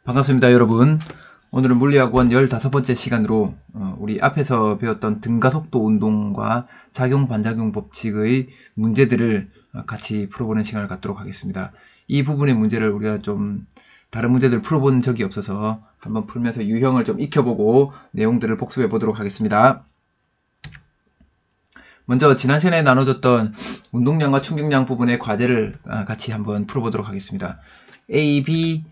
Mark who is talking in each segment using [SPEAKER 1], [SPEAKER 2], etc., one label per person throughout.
[SPEAKER 1] 반갑습니다, 여러분. 오늘은 물리학원 15번째 시간으로 우리 앞에서 배웠던 등가속도 운동과 작용-반작용 법칙의 문제들을 같이 풀어보는 시간을 갖도록 하겠습니다. 이 부분의 문제를 우리가 좀 다른 문제들 풀어본 적이 없어서 한번 풀면서 유형을 좀 익혀보고 내용들을 복습해 보도록 하겠습니다. 먼저 지난 시간에 나눠줬던 운동량과 충격량 부분의 과제를 같이 한번 풀어보도록 하겠습니다. A, B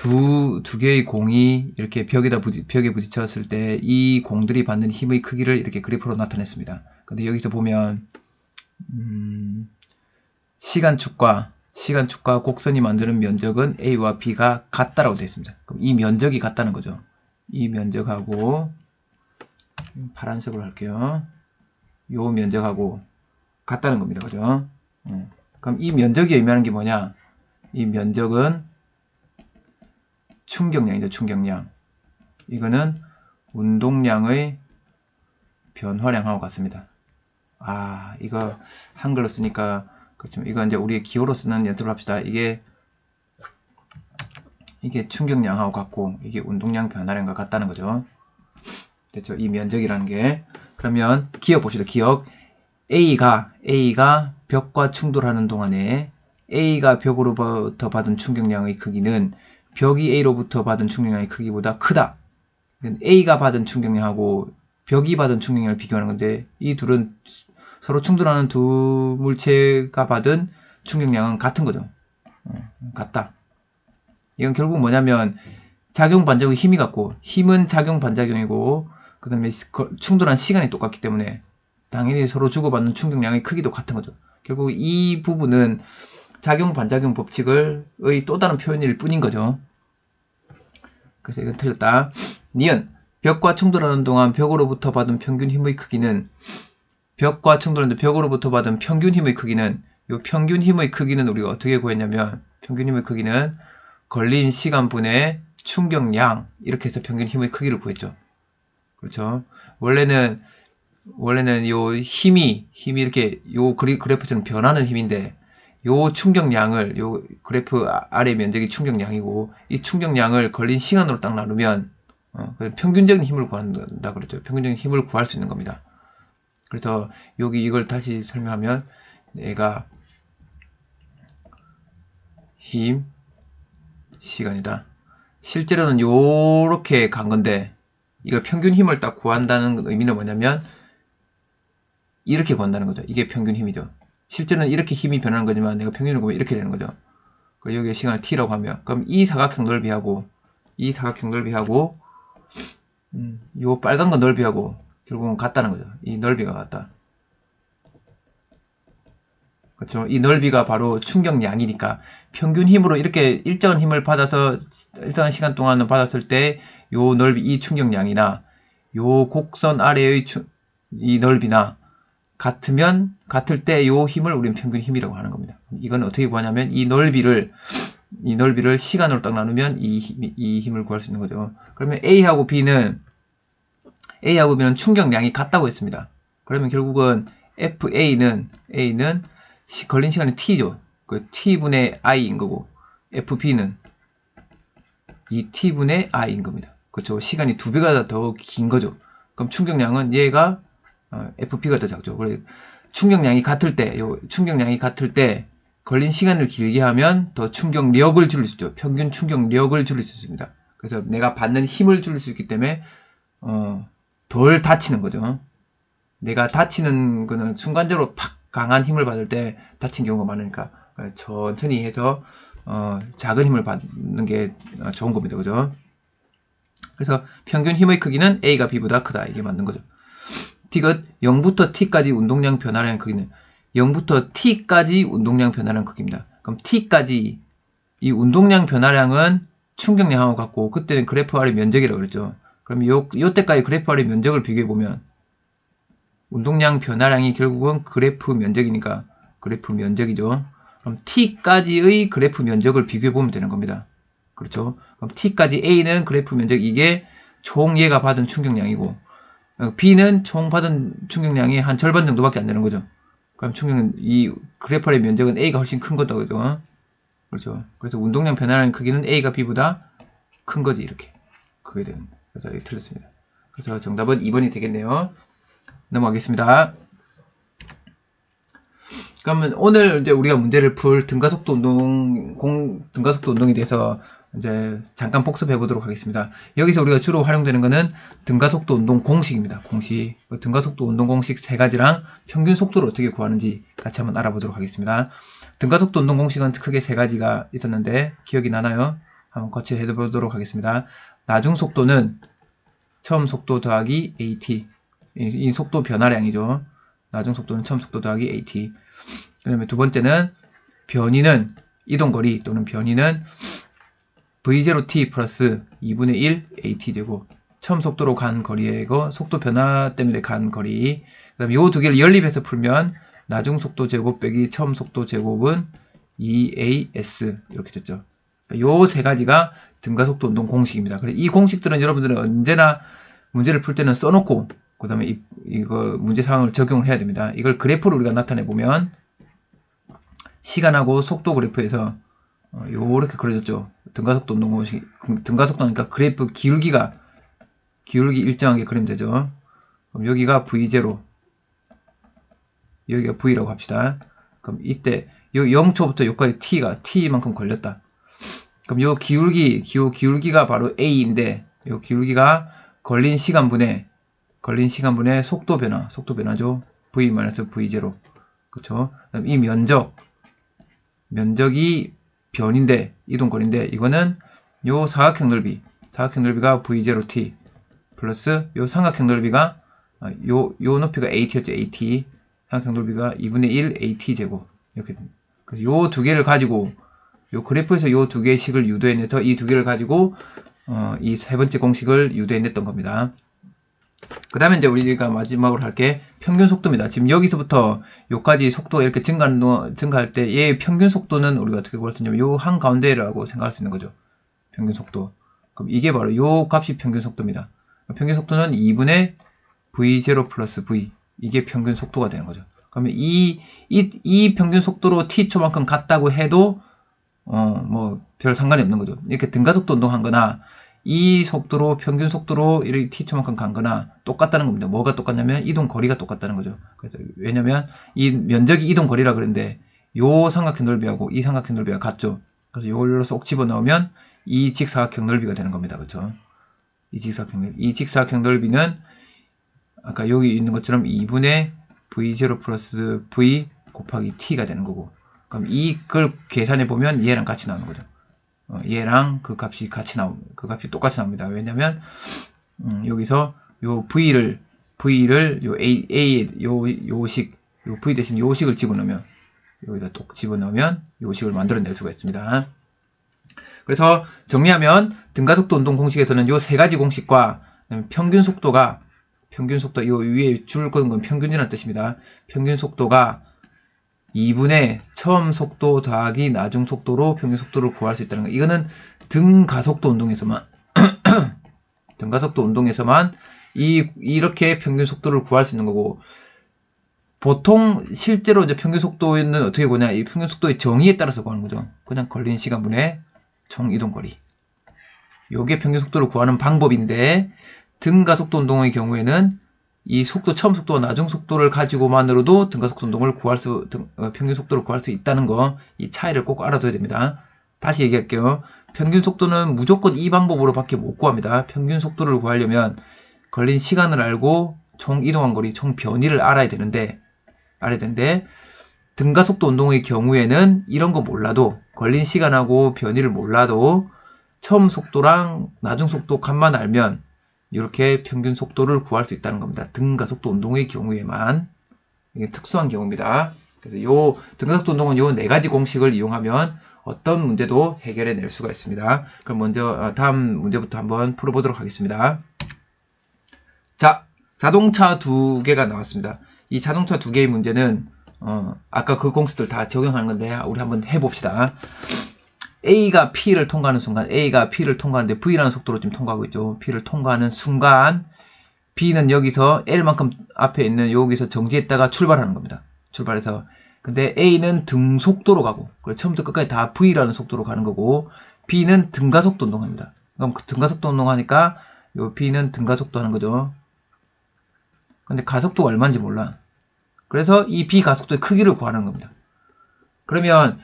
[SPEAKER 1] 두 개의 공이 이렇게 벽에 부딪혔을 때 이 공들이 받는 힘의 크기를 이렇게 그래프로 나타냈습니다. 근데 여기서 보면 시간축과 곡선이 만드는 면적은 A와 B가 같다라고 되어 있습니다. 그럼 이 면적이 같다는 거죠. 이 면적하고 파란색으로 할게요. 요 면적하고 같다는 겁니다. 그죠? 그럼 이 면적이 의미하는 게 뭐냐? 이 면적은 충격량이죠. 충격량. 이거는 운동량의 변화량하고 같습니다. 이거 한글로 쓰니까 그렇지만 이거 이제 우리 기호로 쓰는 연습을 합시다. 이게 충격량하고 같고 이게 운동량 변화량과 같다는 거죠. 됐죠? 이 면적이라는 게. 그러면 기억 봅시다. 기억. A가 벽과 충돌하는 동안에 A가 벽으로부터 받은 충격량의 크기는 벽이 A로부터 받은 충격량의 크기보다 크다. A가 받은 충격량하고 벽이 받은 충격량을 비교하는 건데 이 둘은 서로 충돌하는 두 물체가 받은 충격량은 같은 거죠. 같다. 이건 결국 뭐냐면 작용-반작용의 힘이 같고 힘은 작용-반작용이고 그 다음에 충돌한 시간이 똑같기 때문에 당연히 서로 주고받는 충격량의 크기도 같은 거죠. 결국 이 부분은 작용-반작용 법칙의 또 다른 표현일 뿐인 거죠. 그래서 이건 틀렸다. 니은 벽과 충돌하는 동안 벽으로부터 받은 평균 힘의 크기는 벽과 충돌하는데 벽으로부터 받은 평균 힘의 크기는 이 평균 힘의 크기는 우리가 어떻게 구했냐면 평균 힘의 크기는 걸린 시간분의 충격량 이렇게 해서 평균 힘의 크기를 구했죠. 그렇죠. 원래는 요 힘이 이렇게 요 그래프처럼 변하는 힘인데 요 충격량을 요 그래프 아래 면적이 충격량이고 이 충격량을 걸린 시간으로 딱 나누면 평균적인 힘을 구한다 그랬죠. 평균적인 힘을 구할 수 있는 겁니다. 그래서 여기 이걸 다시 설명하면 얘가 힘 시간이다. 실제로는 요렇게 간 건데 이걸 평균 힘을 딱 구한다는 의미는 뭐냐면 이렇게 구한다는 거죠. 이게 평균 힘이죠. 실제는 이렇게 힘이 변하는 거지만 내가 평균을 구하면 이렇게 되는 거죠. 그리고 여기에 시간을 t라고 하면 그럼 이 사각형 넓이하고 요 빨간 거 넓이하고 결국은 같다는 거죠. 이 넓이가 같다. 그렇죠. 이 넓이가 바로 충격량이니까 평균 힘으로 이렇게 일정한 힘을 받아서 일정한 시간 동안 받았을 때 요 넓이 이 충격량이나 요 곡선 아래의 이 넓이나 같을 때 요 힘을 우리는 평균 힘이라고 하는 겁니다. 이건 어떻게 구하냐면 이 넓이를 시간으로 딱 나누면 이 힘을 구할 수 있는 거죠. 그러면 A하고 B는 충격량이 같다고 했습니다. 그러면 결국은 A는 걸린 시간이 T죠. 그 T분의 I인 거고 FB는 이 T분의 I인 겁니다. 그렇죠. 시간이 2배가 더 긴 거죠. 그럼 충격량은 얘가 FP가 더 작죠. 그래 충격량이 같을 때 걸린 시간을 길게 하면 더 충격력을 줄일 수 있죠. 평균 충격력을 줄일 수 있습니다. 그래서 내가 받는 힘을 줄일 수 있기 때문에 덜 다치는 거죠. 내가 다치는 거는 순간적으로 팍 강한 힘을 받을 때 다친 경우가 많으니까 천천히 해서 작은 힘을 받는 게 좋은 겁니다. 그죠? 그래서 평균 힘의 크기는 A가 B보다 크다. 이게 맞는 거죠. 디귿 0부터 T까지 운동량 변화량 크기는 0부터 T까지 운동량 변화량 크기입니다. 그럼 T까지 이 운동량 변화량은 충격량하고 같고 그때는 그래프 아래 면적이라고 그랬죠. 그럼 요때까지 그래프 아래 면적을 비교해보면 운동량 변화량이 결국은 그래프 면적이니까 그래프 면적이죠. 그럼 T까지의 그래프 면적을 비교해보면 되는 겁니다. 그렇죠. 그럼 T까지 A는 그래프 면적 이게 총 얘가 받은 충격량이고 B는 총 받은 충격량이 한 절반 정도밖에 안 되는 거죠. 그럼 이 그래프의 면적은 A가 훨씬 큰 거다. 그죠? 그렇죠. 그래서 운동량 변화량 크기는 A가 B보다 큰 거지 이렇게 그게 되는. 그래서 이게 틀렸습니다. 그래서 정답은 2번이 되겠네요. 넘어가겠습니다. 그러면 오늘 이제 우리가 문제를 풀 등가속도 운동에 대해서 이제 잠깐 복습해 보도록 하겠습니다. 여기서 우리가 주로 활용되는 것은 등가속도 운동 공식입니다. 공식. 등가속도 운동 공식 3가지랑 평균 속도를 어떻게 구하는지 같이 한번 알아보도록 하겠습니다. 등가속도 운동 공식은 크게 3가지가 있었는데 기억이 나나요? 한번 같이 해보도록 하겠습니다. 나중 속도는 처음 속도 더하기 AT. 이 속도 변화량이죠. 나중 속도는 처음 속도 더하기 AT. 그 다음에 두 번째는 변이는 이동거리 또는 변이는 V0t 플러스 2분의 1 AT 되고 처음 속도로 간 거리에 이거 속도 변화 때문에 간 거리. 그 다음에 요 두 개를 연립해서 풀면 나중 속도 제곱 빼기 처음 속도 제곱은 2AS 이렇게 됐죠. 요 3가지가 등가속도 운동 공식입니다. 그래서 이 공식들은 여러분들은 언제나 문제를 풀 때는 써놓고 그 다음에 이거 문제 상황을 적용을 해야 됩니다. 이걸 그래프로 우리가 나타내 보면 시간하고 속도 그래프에서 요렇게 그려졌죠. 등가속도 운동 공식. 등가속도니까 그래프 기울기 일정하게 그리면 되죠. 그럼 여기가 V0, 여기가 V라고 합시다. 그럼 이때 요 0초부터 여기까지 T만큼 걸렸다. 그럼 요 기울기가 바로 A인데 요 기울기가 걸린 시간분의 속도 변화죠. V-V0. 그쵸? 그럼 이 면적이 변인데, 이동거리인데, 이거는 요 사각형 넓이가 V0t, 플러스 요 삼각형 넓이가, 요 높이가 AT였죠, AT. 삼각형 넓이가 2분의 1 AT 제곱. 이렇게 됩니다. 그래서 요 두 개를 가지고, 요 그래프에서 요 두 개의 식을 유도해내서 이 두 개를 가지고, 이 세 번째 공식을 유도해냈던 겁니다. 그 다음에 이제 우리가 마지막으로 할 게 평균 속도입니다. 지금 여기서부터 요까지 속도가 이렇게 증가할 때 얘의 평균 속도는 우리가 어떻게 구할 수 있냐면 요 한가운데라고 생각할 수 있는 거죠. 평균 속도. 그럼 이게 바로 요 값이 평균 속도입니다. 평균 속도는 2분의 V0 플러스 V. 이게 평균 속도가 되는 거죠. 그러면 이 평균 속도로 t초만큼 같다고 해도 뭐 별 상관이 없는 거죠. 이렇게 등가속도 운동한 거나 이 속도로 평균 속도로 이렇게 t초만큼 간 거나 똑같다는 겁니다. 뭐가 똑같냐면 이동 거리가 똑같다는 거죠. 그래서 왜냐면 이 면적이 이동 거리라 그러는데 요 삼각형 넓이하고 이 삼각형 넓이가 같죠. 그래서 이걸로 쏙 집어넣으면 이 직사각형 넓이가 되는 겁니다. 그렇죠? 이 직사각형 넓이는 아까 여기 있는 것처럼 2분의 V0 플러스 V 곱하기 t가 되는 거고, 그럼 이걸 계산해 보면 얘랑 같이 나오는 거죠. 얘랑 그 값이 똑같이 나옵니다. 왜냐면 여기서 요 V를 요 V 대신 요 식을 집어넣으면 여기다 또 집어넣으면 요 식을 만들어낼 수가 있습니다. 그래서 정리하면 등가속도 운동 공식에서는 요 3가지 공식과 평균 속도 요 위에 줄 건 평균이라는 뜻입니다. 평균 속도가 2분의 처음 속도 더하기 나중 속도로 평균 속도를 구할 수 있다는 거. 이거는 등가속도 운동에서만 이렇게 평균 속도를 구할 수 있는 거고, 보통 실제로 이제 평균 속도는 어떻게 구하냐? 이 평균 속도의 정의에 따라서 구하는 거죠. 그냥 걸린 시간분의 총 이동거리. 요게 평균 속도를 구하는 방법인데, 등가속도 운동의 경우에는 이 속도, 처음 속도와 나중 속도를 가지고만으로도 등가속도 운동을 평균 속도를 구할 수 있다는 거, 이 차이를 꼭 알아둬야 됩니다. 다시 얘기할게요. 평균 속도는 무조건 이 방법으로밖에 못 구합니다. 평균 속도를 구하려면 걸린 시간을 알고 총 이동한 거리, 총 변이를 알아야 되는데, 등가속도 운동의 경우에는 이런 거 몰라도, 걸린 시간하고 변이를 몰라도 처음 속도랑 나중 속도 값만 알면 이렇게 평균 속도를 구할 수 있다는 겁니다. 등가속도 운동의 경우에만. 이게 특수한 경우입니다. 그래서 요 등가속도 운동은 요 4가지 공식을 이용하면 어떤 문제도 해결해 낼 수가 있습니다. 그럼 먼저 다음 문제부터 한번 풀어보도록 하겠습니다. 자, 자동차 2개가 나왔습니다. 이 자동차 2개의 문제는 아까 그 공식들 다 적용하는 건데 우리 한번 해봅시다. A가 P를 통과하는 순간, A가 P를 통과하는데 V라는 속도로 지금 통과하고 있죠. P를 통과하는 순간 B는 여기서 L만큼 앞에 있는 여기서 정지했다가 출발하는 겁니다. 출발해서. 근데 A는 등속도로 가고, 처음부터 끝까지 다 V라는 속도로 가는 거고, B는 등가속도 운동합니다. 그럼 그 등가속도 운동하니까 요 B는 등가속도 하는 거죠. 근데 가속도가 얼마인지 몰라. 그래서 이 B 가속도의 크기를 구하는 겁니다. 그러면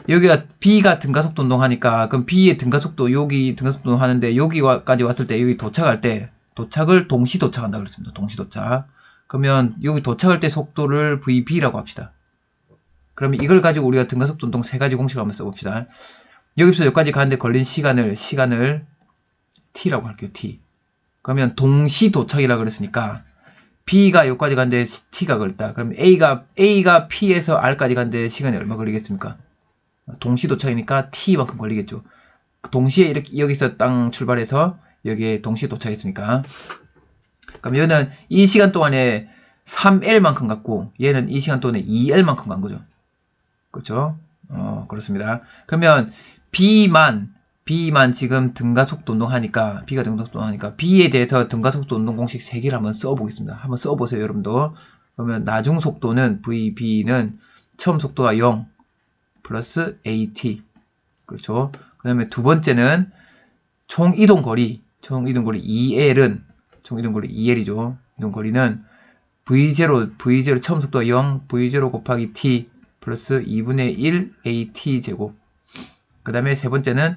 [SPEAKER 1] 여기가 B가 등가속도 운동하니까 그럼 B의 등가속도 여기 등가속도 운동하는데 여기까지 왔을 때 여기 도착할 때 도착을 동시 도착한다 그랬습니다. 동시 도착. 그러면 여기 도착할 때 속도를 VB라고 합시다. 그러면 이걸 가지고 우리가 등가속도 운동 세 가지 공식을 한번 써봅시다. 여기서 여기까지 가는데 걸린 시간을 T라고 할게요. T. 그러면 동시 도착이라고 그랬으니까 B가 여기까지 가는데 T가 걸렸다. 그럼 A가 P에서 R까지 가는데 시간이 얼마 걸리겠습니까? 동시 도착이니까 T만큼 걸리겠죠. 동시에 이렇게 여기서 땅 출발해서 여기에 동시에 도착했으니까. 그럼 얘는 이 시간 동안에 3L만큼 갔고 얘는 이 시간 동안에 2L만큼 간 거죠. 그렇죠? 그렇습니다. 그러면 B만 지금 등가속도 운동하니까 B가 등가속도 운동하니까 B에 대해서 등가속도 운동 공식 3개를 한번 써보겠습니다. 한번 써보세요, 여러분도. 그러면 나중 속도는 VB는 처음 속도가 0 플러스 AT. 그렇죠? 그 다음에 두 번째는 총 이동거리 2L은 총 이동거리 2L이죠. 이동거리는 V0 처음 속도가 0 V0 곱하기 T 플러스 2분의 1 AT 제곱. 그 다음에 세 번째는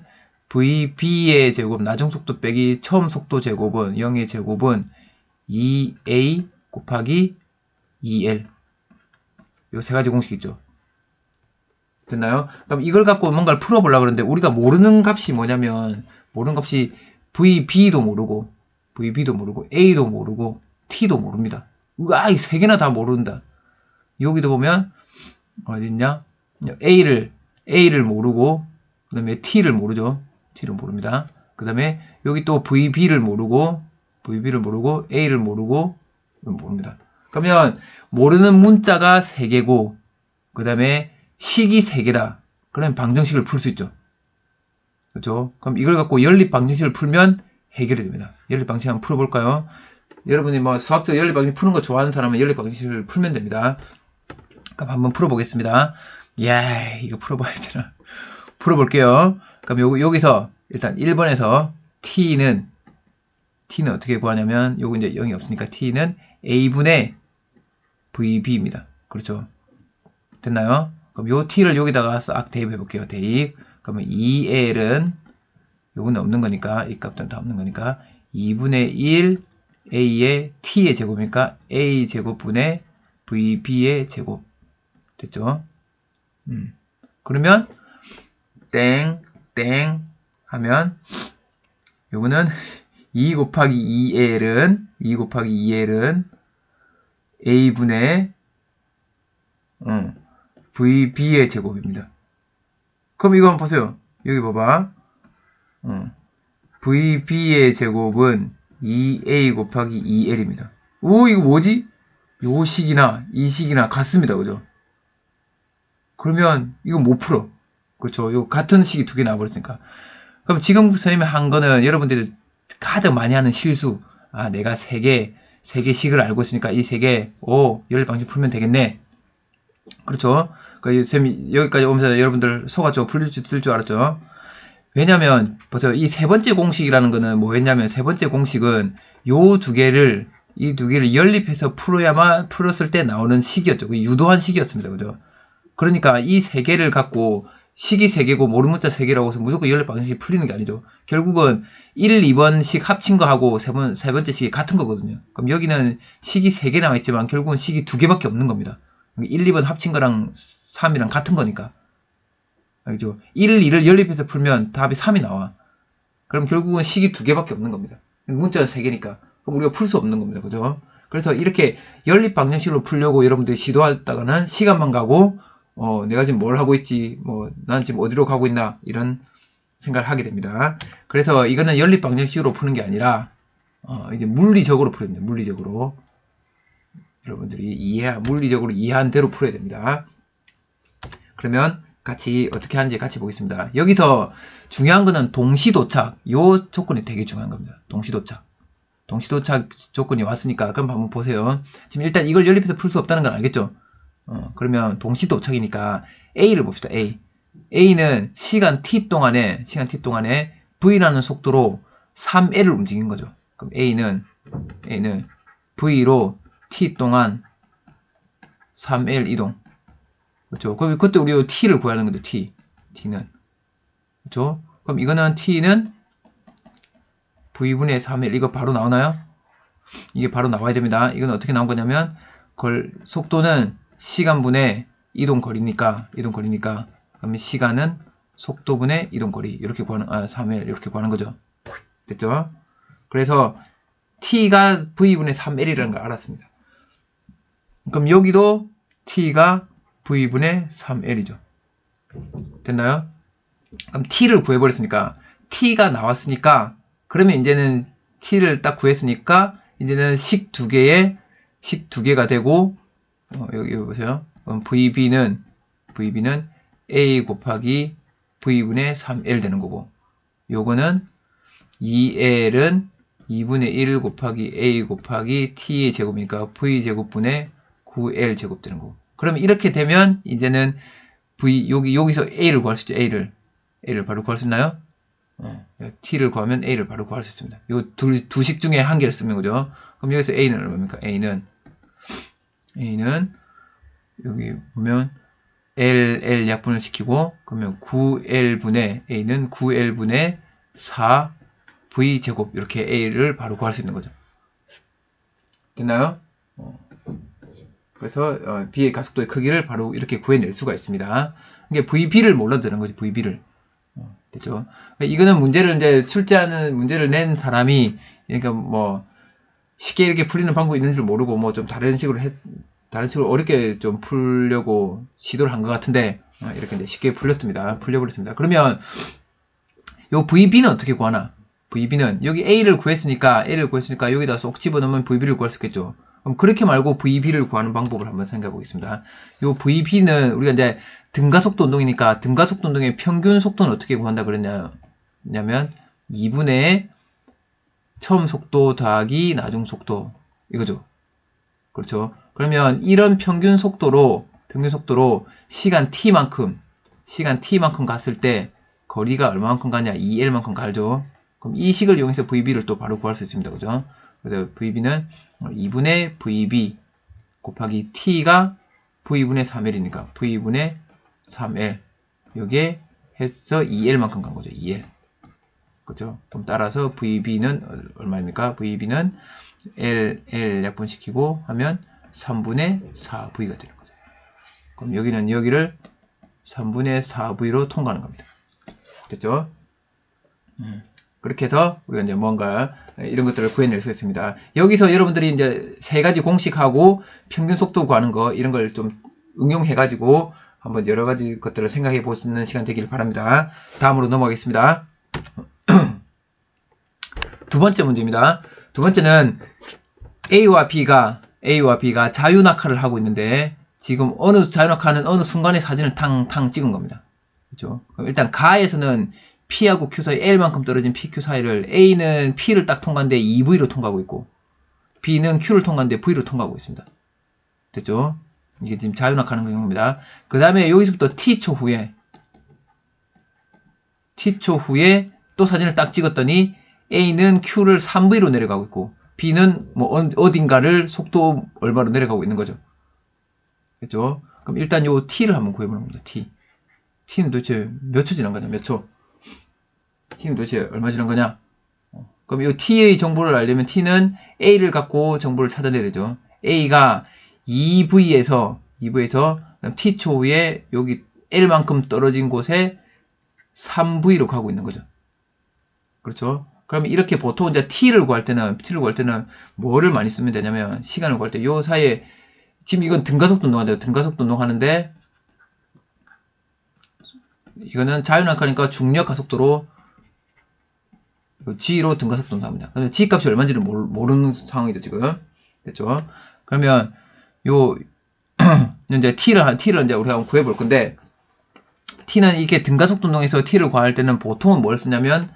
[SPEAKER 1] VB의 제곱, 나중속도 빼기 처음 속도 제곱은 0의 제곱은 2A 곱하기 2L. 요 세 가지 공식 있죠. 됐나요? 그럼 이걸 갖고 뭔가를 풀어보려고 그러는데 우리가 모르는 값이 뭐냐면 모르는 값이 VB도 모르고 A도 모르고 T도 모릅니다. 이 세 개나 다 모른다. 여기도 보면 어딨냐? A를 모르고 그 다음에 T를 모르죠. T를 모릅니다. 그 다음에 여기 또 VB를 모르고 A를 모르고 모릅니다. 그러면 모르는 문자가 3개고 그 다음에 식이 3개다. 그러면 방정식을 풀 수 있죠. 그렇죠? 그럼 이걸 갖고 연립 방정식을 풀면 해결이 됩니다. 연립 방정식 한번 풀어볼까요? 여러분이 뭐 수학적 연립 방정식 푸는 거 좋아하는 사람은 연립 방정식을 풀면 됩니다. 그럼 한번 풀어보겠습니다. 이야, 이거 풀어봐야 되나? 풀어볼게요. 그럼 여기서 일단 1번에서 T는 어떻게 구하냐면 요거 이제 0이 없으니까 T는 A분의 VB입니다. 그렇죠? 됐나요? 그럼 요 T를 여기다가 싹 대입해 볼게요. 대입. 그러면 2L은 요거는 없는 거니까 이 값들은 다 없는 거니까 2분의 1 A의 T의 제곱이니까 A 제곱분의 VB의 제곱. 됐죠? 그러면 땡 하면 요거는 2 곱하기 2L은 A분의 VB의 제곱입니다. 그럼 이거 한번 보세요. 여기 봐봐. VB의 제곱은 2A 곱하기 2L입니다. 오, 이거 뭐지? 요 식이나 이 식이나 같습니다. 그죠? 그러면 이거 못 풀어. 그렇죠? 요 같은 식이 두 개 나와버렸으니까. 그럼 지금 선생님이 한 거는 여러분들이 가장 많이 하는 실수. 내가 3개 식을 알고 있으니까 이 3개, 연립 방식 풀면 되겠네. 그렇죠? 선생님이 여기까지 오면서 여러분들 속았죠? 풀릴 줄 알았죠? 왜냐면, 보세요. 이 세 번째 공식이라는 거는 뭐였냐면, 세 번째 공식은 이 두 개를 연립해서 풀었을 때 나오는 식이었죠. 유도한 식이었습니다. 그죠? 그러니까 이 세 개를 갖고 식이 3개고 모르는 문자 3개라고 해서 무조건 연립 방식이 풀리는 게 아니죠. 결국은 1, 2번식 합친 거하고 세 번째 식이 같은 거거든요. 그럼 여기는 식이 3개 나와 있지만 결국은 식이 2개밖에 없는 겁니다. 1, 2번 합친 거랑 3이랑 같은 거니까. 알죠? 1, 2를 연립해서 풀면 답이 3이 나와. 그럼 결국은 식이 2개밖에 없는 겁니다. 문자가 3개니까. 그럼 우리가 풀 수 없는 겁니다. 그죠? 그래서 이렇게 연립 방정식으로 풀려고 여러분들이 시도하다가는 시간만 가고 내가 지금 뭘 하고 있지, 난 지금 어디로 가고 있나, 이런 생각을 하게 됩니다. 그래서 이거는 연립 방정식으로 푸는 게 아니라, 이제 물리적으로 풀어야 됩니다. 물리적으로. 여러분들이 물리적으로 이해한 대로 풀어야 됩니다. 그러면 어떻게 하는지 같이 보겠습니다. 여기서 중요한 거는 동시도착. 요 조건이 되게 중요한 겁니다. 동시도착 조건이 왔으니까, 그럼 한번 보세요. 지금 일단 이걸 연립해서 풀 수 없다는 건 알겠죠? 그러면 동시도착이니까 A를 봅시다. A는 시간 t 동안에 v라는 속도로 3L을 움직인 거죠. 그럼 A는 V로 t 동안 3L 이동. 그렇죠? 그럼 그때 우리 t를 구하는 거죠. t는. 그렇죠? 그럼 이거는 t는 V분의 3L. 이거 바로 나오나요? 이게 바로 나와야 됩니다. 이건 어떻게 나온 거냐면, 속도는 시간분의 이동거리니까, 그럼 시간은 속도분의 이동거리. 이렇게 구하는, 3L. 이렇게 구하는 거죠. 됐죠? 그래서 t가 V분의 3L이라는 걸 알았습니다. 그럼 여기도 t가 V분의 3L이죠. 됐나요? 그럼 t를 구해버렸으니까, t가 나왔으니까, 그러면 이제는 t를 딱 구했으니까, 이제는 식 두 개가 되고, 여기 보세요. 그럼 VB는 A 곱하기 V분의 3L 되는 거고, 요거는 2L은 2분의 1 곱하기 A 곱하기 T의 제곱이니까 V제곱분의 9L 제곱 되는 거고. 그러면 이렇게 되면, 이제는 여기서 A를 구할 수 있죠. A를 바로 구할 수 있나요? t를 구하면 a를 바로 구할 수 있습니다. 이 두 식 중에 한 개를 쓰면 거죠. 그럼 여기서 a는 얼마입니까? a는 여기 보면 l 약분을 시키고, 그러면 9l분의 a는 9l분의 4v 제곱, 이렇게 a를 바로 구할 수 있는 거죠. 됐나요? 그래서 b의 가속도의 크기를 바로 이렇게 구해낼 수가 있습니다. 이게 vb를 몰라도 되는 거지. vb를. 됐죠? 이거는 문제를 이제 출제하는 문제를 낸 사람이, 그러니까 뭐 쉽게 이렇게 풀리는 방법이 있는 줄 모르고 뭐 좀 다른 식으로 어렵게 좀 풀려고 시도를 한 것 같은데, 이렇게 이제 쉽게 풀려버렸습니다. 그러면 요 VB는 어떻게 구하나? VB는 여기 A를 구했으니까 여기다 쏙 집어넣으면 VB를 구할 수 있겠죠. 그럼 그렇게 말고 VB를 구하는 방법을 한번 생각해 보겠습니다. 요 VB는 우리가 이제 등가속도 운동이니까, 등가속도 운동의 평균 속도는 어떻게 구한다 그랬냐면 2분의 처음 속도 더하기 나중 속도, 이거죠. 그렇죠. 그러면 이런 평균 속도로 시간 t만큼 갔을 때 거리가 얼마만큼 가냐? 2L만큼 가죠. 그럼 이 식을 이용해서 VB를 또 바로 구할 수 있습니다. 그죠? 그래서 VB는 2분의 VB 곱하기 t가 V분의 3L이니까 V분의 3L, 여기에 해서 2L만큼 간 거죠. 2L. 그죠? 그럼 따라서 VB는 얼마입니까? VB는 L 약분시키고 하면 3분의 4V가 되는 거죠. 그럼 여기는 여기를 3분의 4V로 통과하는 겁니다. 됐죠? 그렇게 해서 우리가 이제 뭔가 이런 것들을 구해낼 수 있습니다. 여기서 여러분들이 이제 세 가지 공식하고 평균 속도 구하는 거, 이런 걸 좀 응용해가지고 한번 여러 가지 것들을 생각해 보시는 시간 되기를 바랍니다. 다음으로 넘어가겠습니다. 두 번째 문제입니다. 두 번째는 A와 B가 자유낙하를 하고 있는데, 지금 자유낙하는 어느 순간에 사진을 탕탕 찍은 겁니다. 그렇죠? 그럼 일단 가에서는 P하고 Q 사이, L만큼 떨어진 PQ 사이를 A는 P를 딱 통과하는데 2V로 통과하고 있고, B는 Q를 통과하는데 V로 통과하고 있습니다. 됐죠? 이게 지금 자유낙하는 경우입니다. 그 다음에 여기서부터 T초 후에 또 사진을 딱 찍었더니 A는 Q를 3V로 내려가고 있고, B는 뭐 어딘가를 속도 얼마로 내려가고 있는 거죠. 됐죠? 그럼 일단 요 T를 한번 구해보는 겁니다. T는 도대체 몇 초 지난 거냐? 몇 초? T는 도대체 얼마 지난 거냐? 그럼 이 T의 정보를 알려면 T는 A를 갖고 정보를 찾아내야 되죠. A가 2V에서 T초 후에 여기 L만큼 떨어진 곳에 3V로 가고 있는 거죠. 그렇죠? 그러면 이렇게 보통 이제 T를 구할 때는 뭐를 많이 쓰면 되냐면, 시간을 구할 때 요 사이에, 지금 이건 등가속도 운동한대요. 등가속도 운동하는데, 이거는 자유낙하니까 중력 가속도로 G로 등가속도 운동합니다. 그러면 G 값이 얼마인지를 모르는 상황이죠, 지금. 됐죠? 그러면 이제 T를 이제 우리가 한번 구해볼 건데, T는 이게 등가속도 운동에서 T를 구할 때는 보통은 뭘 쓰냐면,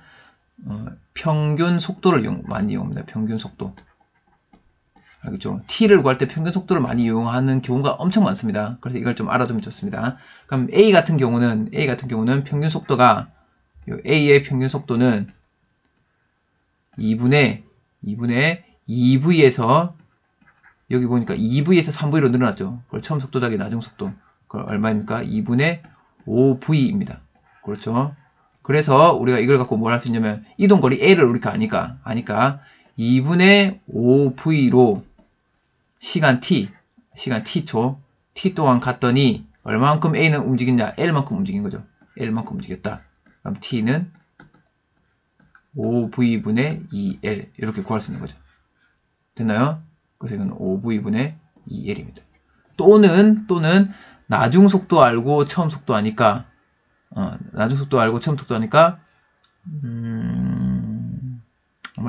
[SPEAKER 1] 평균 속도를 많이 이용합니다. 평균 속도. 알겠죠? T를 구할 때 평균 속도를 많이 이용하는 경우가 엄청 많습니다. 그래서 이걸 좀 알아두면 좋습니다. 그럼 A 같은 경우는 평균 속도가 요 A의 평균 속도는 2분의 2V에서 여기 보니까 2V에서 3V로 늘어났죠. 그걸 처음 속도 더하기 나중 속도. 그걸 얼마입니까? 2분의 5V입니다. 그렇죠. 그래서 우리가 이걸 갖고 뭘 할 수 있냐면 이동거리 A를 우리가 아니까 2분의 5V로 시간 T초 T 동안 갔더니 얼마만큼 A는 움직였냐? L만큼 움직인 거죠. L만큼 움직였다. 그럼 T는 5V분의 2L 이렇게 구할 수 있는 거죠. 됐나요? 그래서 이건 5V분의 2L입니다. 또는 나중 속도 알고 처음 속도 아니까 나중 속도 알고 처음 속도 하니까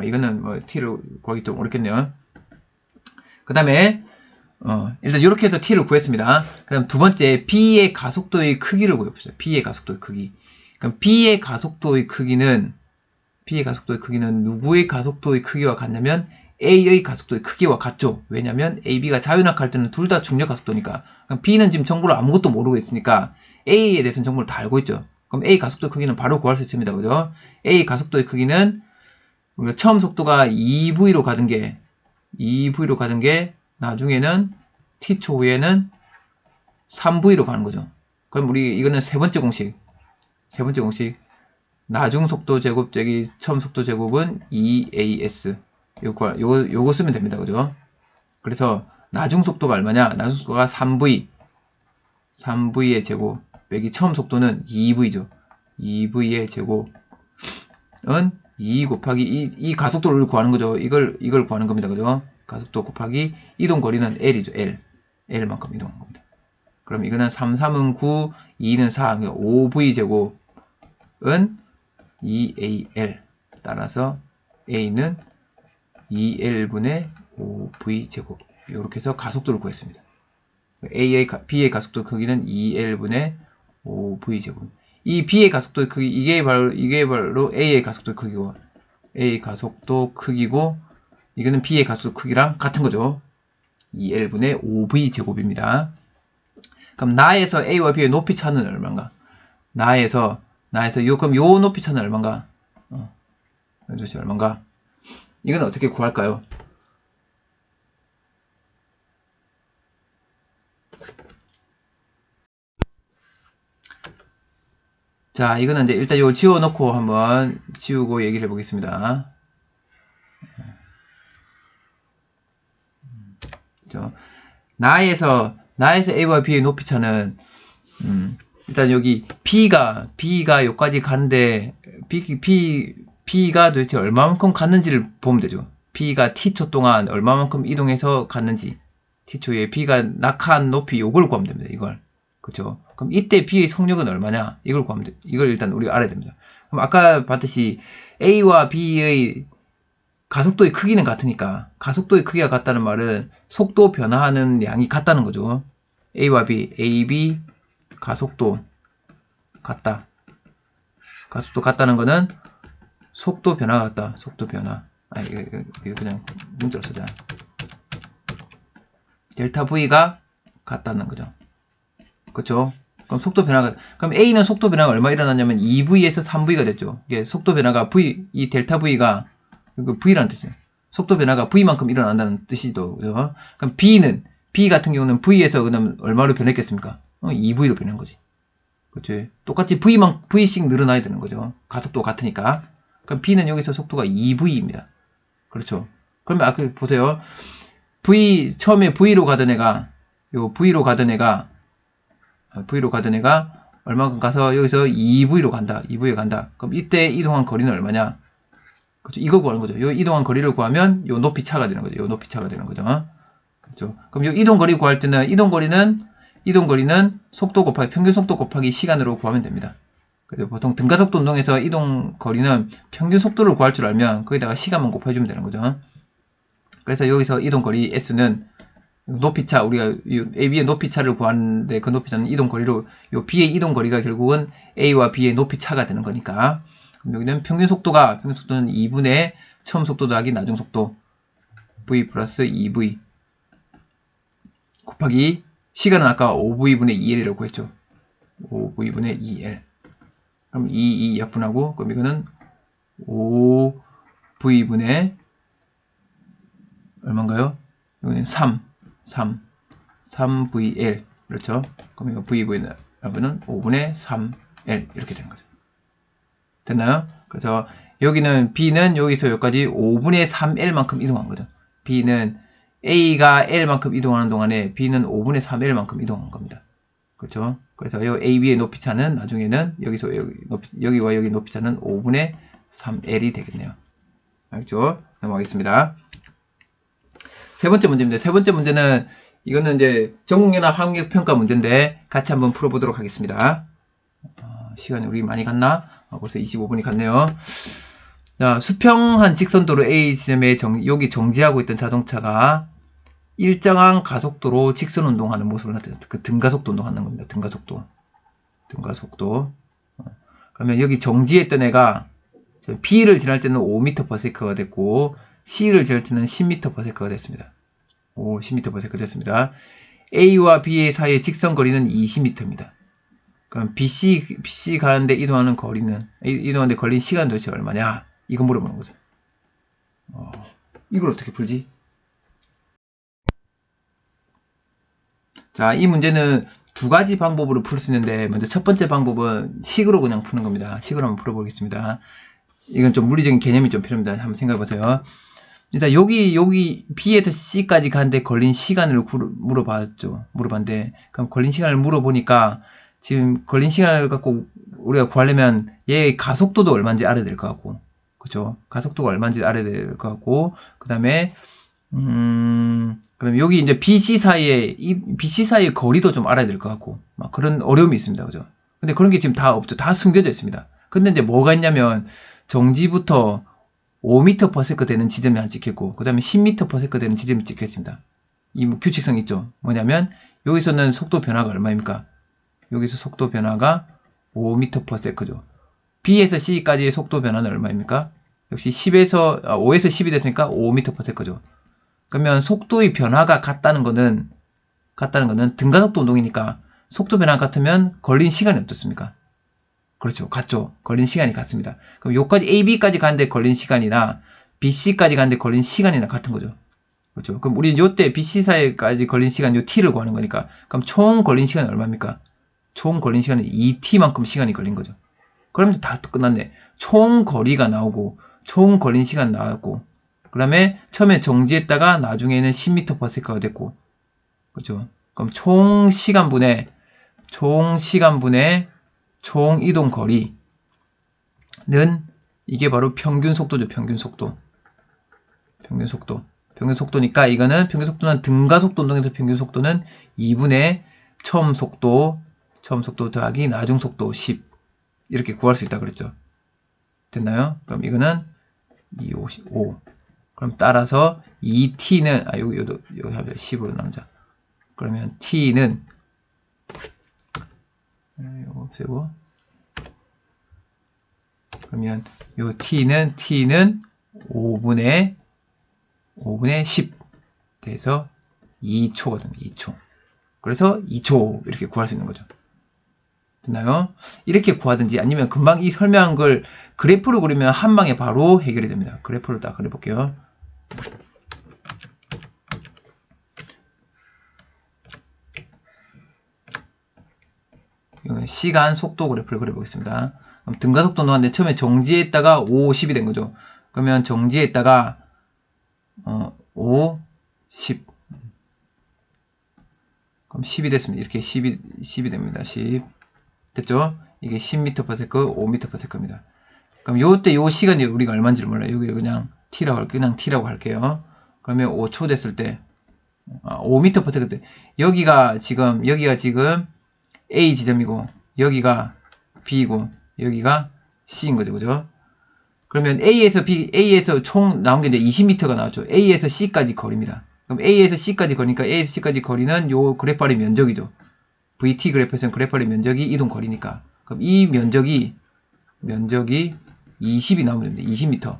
[SPEAKER 1] 이거는 뭐 T를 구하기 좀 어렵겠네요. 그 다음에 일단 이렇게 해서 T를 구했습니다. 그 다음 두 번째 B의 가속도의 크기를 구해봅시다. B의 가속도의 크기. 그럼 B의 가속도의 크기는 누구의 가속도의 크기와 같냐면 A의 가속도의 크기와 같죠. 왜냐면 A, B가 자유낙하할 때는 둘 다 중력 가속도니까. 그럼 B는 지금 정보를 아무것도 모르고 있으니까 A에 대해서는 정보를 다 알고 있죠. 그럼 A 가속도 크기는 바로 구할 수 있습니다. 그죠? A 가속도의 크기는 우리가 처음 속도가 2V로 가던 게 나중에는 T초 후에는 3V로 가는 거죠. 그럼 우리 이거는 세 번째 공식. 나중 속도 제곱 제기 처음 속도 제곱은 2AS. 요거 쓰면 됩니다. 그죠? 그래서 나중 속도가 얼마냐? 나중 속도가 3V의 제곱 빼기 처음 속도는 2V죠. 2V의 제곱은 2 곱하기 이 가속도를 구하는 거죠. 이걸 구하는 겁니다. 그죠? 가속도 곱하기 이동 거리는 L이죠. L만큼 이동한 겁니다. 그럼 이거는 3, 3은 9, 2는 4, 5V 제곱은 2AL. 따라서 A는 2L분의 5V 제곱. 이렇게 해서 가속도를 구했습니다. B의 가속도 크기는 2L분의 5V 제곱. 이 B의 가속도 크기, 이게 바로 A의 가속도 크기고, A의 가속도 크기고, 이거는 B의 가속도 크기랑 같은 거죠. 2L분의 5V 제곱입니다. 그럼 나에서 A와 B의 높이 차는 얼마인가? 나에서 그럼 요 높이 차는 얼마인가? 이것이 얼마인가? 이건 어떻게 구할까요? 자, 이거는 이제 일단 이거 지워놓고 한번 지우고 얘기를 해보겠습니다. 나에서 A와 B의 높이 차는 일단 여기 B가 여기까지 가는데 B가 도대체 얼마만큼 갔는지를 보면 되죠. B가 T초 동안 얼마만큼 이동해서 갔는지 T초에 B가 낙하한 높이 요걸 구하면 됩니다. 이걸. 그렇죠? 그럼 이때 B의 속력은 얼마냐? 이걸 구하면 돼요. 이걸 일단 우리가 알아야 됩니다. 그럼 아까 봤듯이 A와 B의 가속도의 크기는 같으니까 가속도의 크기가 같다는 말은 속도 변화하는 양이 같다는 거죠. A와 B, AB 가속도 같다. 가속도 같다는 거는 속도 변화가 같다. 속도 변화. 이거 그냥 문자로 쓰자. 델타 V가 같다는 거죠. 그렇죠? 그럼 속도 변화가, 그럼 A는 속도 변화가 얼마 일어났냐면 2V에서 3V가 됐죠. 이게 속도 변화가 이 델타 V가, V라는 뜻이에요. 속도 변화가 V만큼 일어난다는 뜻이죠. 그죠? 그럼 B 같은 경우는 V에서 그럼 얼마로 변했겠습니까? 2V로 변한 거지. 그렇죠? 똑같이 V씩 늘어나야 되는 거죠. 가속도가 같으니까. 그럼 B는 여기서 속도가 2V입니다. 그렇죠? 그러면 아까 보세요. 처음에 V로 가던 애가 얼마큼 가서 여기서 2V로 간다. 2V에 간다. 그럼 이때 이동한 거리는 얼마냐? 그렇죠? 이거 구하는 거죠. 요 이동한 거리를 구하면 요 높이 차가 되는 거죠. 요 높이 차가 되는 거죠. 그렇죠? 그럼 요 이동 거리 구할 때는 이동 거리는 속도 곱하기 평균 속도 곱하기 시간으로 구하면 됩니다. 그래서 보통 등가속도 운동에서 이동 거리는 평균 속도를 구할 줄 알면 거기다가 시간만 곱해주면 되는 거죠. 그래서 여기서 이동 거리 S는 높이차, 우리가 AB의 높이차를 구하는데 그 높이차는 이동 거리로, 요 B의 이동 거리가 결국은 A와 B의 높이차가 되는 거니까. 그럼 여기는 평균 속도는 2분의 처음 속도 더하기 나중 속도 V 플러스 2V 곱하기 시간은 아까 5V분의 2L이라고 했죠. 5V분의 2L. 그럼 2 약분하고, 그럼 이거는 5V분의 얼마인가요? 이거는 3VL. 그렇죠? 그럼 이거 V분의 약분은 5분의 3L. 이렇게 되는 거죠. 됐나요? 그래서 여기는 B는 여기서 여기까지 5분의 3L만큼 이동한 거죠. B는 A가 L만큼 이동하는 동안에 B는 5분의 3L만큼 이동한 겁니다. 그렇죠? 그래서 이 AB의 높이차는 나중에는 여기서 여기와 여기 높이차는 5분의 3L이 되겠네요. 알겠죠? 넘어가겠습니다. 세 번째 문제입니다. 세 번째 문제는 이거는 이제 전국연합 학력평가 문제인데 같이 한번 풀어보도록 하겠습니다. 시간이 우리 많이 갔나? 벌써 25분이 갔네요. 자, 수평한 직선도로 A 지점에 여기 정지하고 있던 자동차가 일정한 가속도로 직선 운동하는 모습을 나타내요. 그 등가속도 운동하는 겁니다. 등가속도. 그러면 여기 정지했던 애가 B를 지날 때는 5m/s가 됐고 C를 지날 때는 10m/s가 됐습니다. 10m/s 됐습니다. A와 B의 사이의 직선 거리는 20m입니다. 그럼 BC 가는데 이동하는 걸린 시간 도대체 얼마냐? 이거 물어보는 거죠. 이걸 어떻게 풀지? 자, 이 문제는 두 가지 방법으로 풀 수 있는데, 먼저 첫 번째 방법은 식으로 그냥 푸는 겁니다. 식으로 한번 풀어보겠습니다. 이건 좀 물리적인 개념이 좀 필요합니다. 한번 생각해 보세요. 일단 여기 B에서 C까지 가는데 걸린 시간을 물어봤는데, 그럼 걸린 시간을 물어보니까 지금 걸린 시간을 갖고 우리가 구하려면 얘의 가속도도 얼마인지 알아야 될 것 같고, 그죠? 가속도가 얼마인지 알아야 될 것 같고, 그 다음에 그럼 여기 이제 BC 사이의 거리도 좀 알아야 될 것 같고, 막 그런 어려움이 있습니다, 그죠? 근데 그런 게 지금 다 없죠. 다 숨겨져 있습니다. 근데 이제 뭐가 있냐면 정지부터 5m/s 되는 지점이 하나 찍혔고, 그 다음에 10m/s 되는 지점이 찍혔습니다. 이 규칙성이 있죠. 뭐냐면 여기서는 속도 변화가 얼마입니까? 여기서 속도 변화가 5m/s죠. B에서 C까지의 속도 변화는 얼마입니까? 역시 5에서 10이 됐으니까 5m/s죠. 그러면 속도의 변화가 같다는 거는 등가속도 운동이니까 속도 변화가 같으면 걸린 시간이 어떻습니까? 그렇죠. 같죠. 걸린 시간이 같습니다. 그럼 여기까지 AB까지 가는데 걸린 시간이나 BC까지 가는데 걸린 시간이나 같은 거죠. 그렇죠. 그럼 우리는 요때 BC 사이까지 걸린 시간 요 T를 구하는 거니까, 그럼 총 걸린 시간이 얼마입니까? 총 걸린 시간은 2T만큼 시간이 걸린 거죠. 그러면 다 끝났네. 총 거리가 나오고, 총 걸린 시간 나왔고, 그 다음에 처음에 정지했다가 나중에는 10m/s가 됐고, 그렇죠. 그럼 총 시간분의 총 이동 거리는 이게 바로 평균 속도죠. 평균 속도니까 이거는 평균 속도는 등가속도 운동에서 평균 속도는 2분의 처음 속도 더하기 나중 속도 10 이렇게 구할 수 있다 그랬죠. 됐나요? 그럼 이거는 255. 그럼 따라서 2t는 여기 10으로 나누자. 그러면 t는 이거 없애고, 그러면 요 t는 5분의 10 돼서 2초가 됩니다. 2초. 그래서 2초 이렇게 구할 수 있는 거죠. 됐나요? 이렇게 구하든지 아니면 금방 이 설명한 걸 그래프로 그리면 한 방에 바로 해결이 됩니다. 그래프를 딱 그려볼게요. 시간 속도 그래프를 그려보겠습니다. 그럼 등가속도 나왔는데 처음에 정지했다가 5, 10이 된 거죠. 그러면 정지했다가 5, 10 그럼 10이 됐습니다. 이렇게 10이 됩니다. 10 됐죠? 이게 10m/s, 5m/s입니다. 그럼 요때 요 시간이 우리가 얼마인지를 몰라요. 여기 그냥 T라고 할게요. 그러면 5초 됐을 때 5m/s 때 여기가 지금 A 지점이고 여기가 B이고 여기가 C인 거죠. 그죠? 그러면 A에서 총 나온 게 이제 20m가 나왔죠. A에서 C까지 거리입니다. 그럼 A에서 C까지 거리니까 A에서 C까지 거리는 요 그래프의 면적이죠. VT 그래프에서는 그래프의 면적이 이동 거리니까. 그럼 이 면적이 20이 나오면 됩니다. 20m.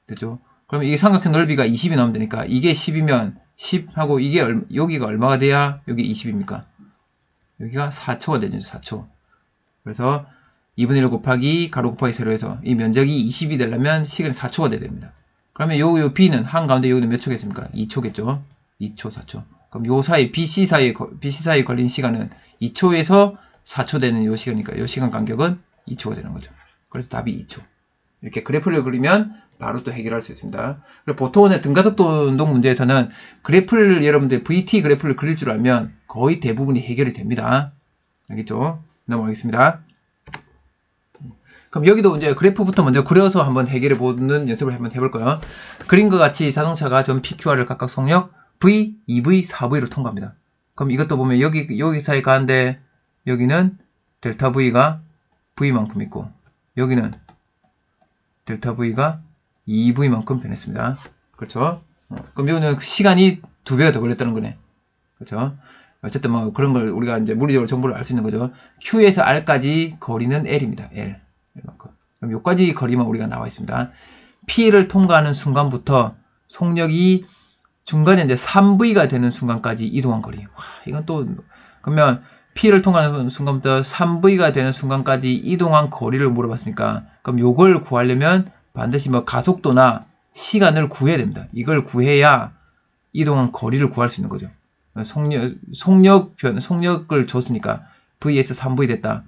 [SPEAKER 1] 됐죠? 그럼 이게 삼각형 넓이가 20이 나오면 되니까 이게 10이면 10하고 이게 여기가 얼마가 돼야 여기 20입니까? 여기가 4초가 되죠. 4초. 그래서 2분의 1 곱하기 가로 곱하기 세로 해서 이 면적이 20이 되려면 시간이 4초가 돼야 됩니다. 그러면 요 B는 한가운데 여기는 몇 초겠습니까? 2초겠죠? 2초, 4초. 그럼 요 사이, BC 사이에 걸린 시간은 2초에서 4초 되는 요 시간이니까 요 시간 간격은 2초가 되는 거죠. 그래서 답이 2초. 이렇게 그래프를 그리면 바로 또 해결할 수 있습니다. 보통은 등가속도 운동 문제에서는 그래프를 여러분들 VT 그래프를 그릴 줄 알면 거의 대부분이 해결이 됩니다. 알겠죠? 넘어가겠습니다. 그럼 여기도 이제 그래프부터 먼저 그려서 한번 해결해 보는 연습을 한번 해볼 거예요. 그림과 같이 자동차가 전 PQR을 각각 속력 V, 2V, 4V로 통과합니다. 그럼 이것도 보면 여기 사이 가는데 여기는 델타 V가 V만큼 있고 여기는 델타 V가 2V만큼 변했습니다. 그렇죠? 그럼 여기는 시간이 2배가 더 걸렸다는 거네. 그렇죠? 어쨌든 뭐 그런 걸 우리가 이제 물리적으로 정보를 알 수 있는 거죠. Q에서 R까지 거리는 L입니다. L. 그럼 여기까지 거리만 우리가 나와 있습니다. P를 통과하는 순간부터 속력이 중간에 이제 3V가 되는 순간까지 이동한 거리. 와, 이건 또 그러면 P를 통과하는 순간부터 3V가 되는 순간까지 이동한 거리를 물어봤으니까 그럼 요걸 구하려면 반드시 뭐 가속도나 시간을 구해야 됩니다. 이걸 구해야 이동한 거리를 구할 수 있는 거죠. 속력을 줬으니까 V에서 3V 됐다.